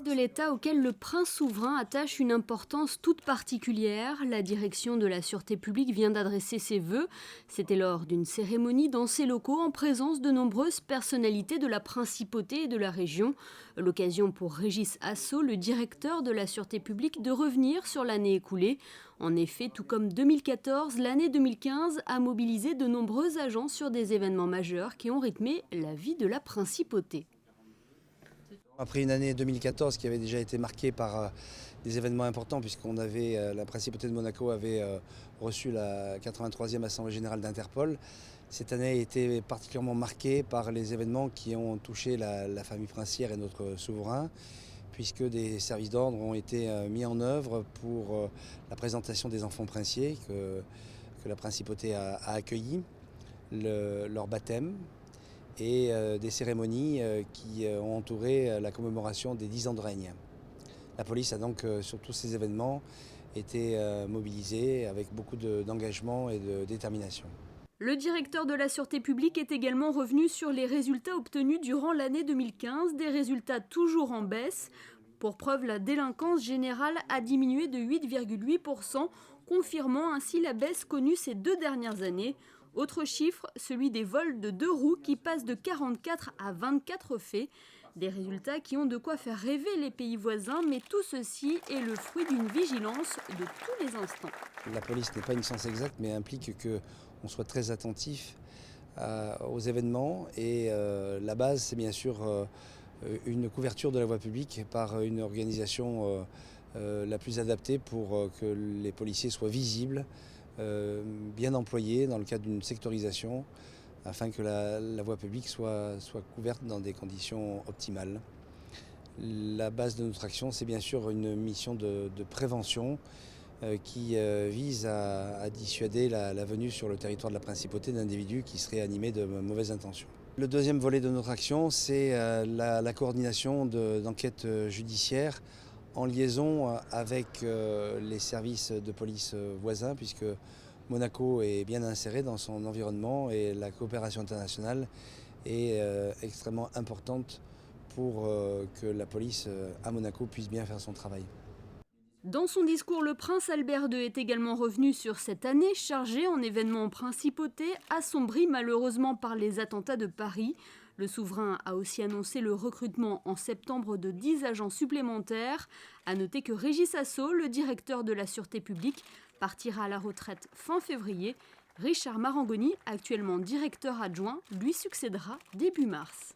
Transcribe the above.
De l'État auquel le prince souverain attache une importance toute particulière. La direction de la sûreté publique vient d'adresser ses vœux. C'était lors d'une cérémonie dans ses locaux en présence de nombreuses personnalités de la principauté et de la région. L'occasion pour Régis Hasso, le directeur de la sûreté publique, de revenir sur l'année écoulée. En effet, tout comme 2014, l'année 2015 a mobilisé de nombreux agents sur des événements majeurs qui ont rythmé la vie de la principauté. Après une année 2014 qui avait déjà été marquée par des événements importants, puisqu'on avait la principauté de Monaco avait reçu la 83e Assemblée générale d'Interpol, cette année a été particulièrement marquée par les événements qui ont touché la famille princière et notre souverain, puisque des services d'ordre ont été mis en œuvre pour la présentation des enfants princiers que la principauté a accueillis, leur baptême, et des cérémonies qui ont entouré la commémoration des 10 ans de règne. La police a donc, sur tous ces événements, été mobilisée avec beaucoup d'engagement et de détermination. Le directeur de la sûreté publique est également revenu sur les résultats obtenus durant l'année 2015, des résultats toujours en baisse. Pour preuve, la délinquance générale a diminué de 8,8%, confirmant ainsi la baisse connue ces 2 dernières années. Autre chiffre, celui des vols de 2 roues qui passent de 44 à 24 faits. Des résultats qui ont de quoi faire rêver les pays voisins, mais tout ceci est le fruit d'une vigilance de tous les instants. La police n'est pas une science exacte, mais implique qu'on soit très attentif aux événements. Et la base, c'est bien sûr une couverture de la voie publique par une organisation la plus adaptée pour que les policiers soient visibles, bien employés dans le cadre d'une sectorisation, afin que la voie publique soit couverte dans des conditions optimales. La base de notre action, c'est bien sûr une mission de prévention qui vise à dissuader la venue sur le territoire de la principauté d'individus qui seraient animés de mauvaises intentions. Le deuxième volet de notre action, c'est la coordination d'enquêtes judiciaires en liaison avec les services de police voisins, puisque Monaco est bien inséré dans son environnement et la coopération internationale est extrêmement importante pour que la police à Monaco puisse bien faire son travail. Dans son discours, le prince Albert II est également revenu sur cette année chargée en événements en principauté, assombrie malheureusement par les attentats de Paris. Le souverain a aussi annoncé le recrutement en septembre de 10 agents supplémentaires. À noter que Régis Hasso, le directeur de la sûreté publique, partira à la retraite fin février. Richard Marangoni, actuellement directeur adjoint, lui succédera début mars.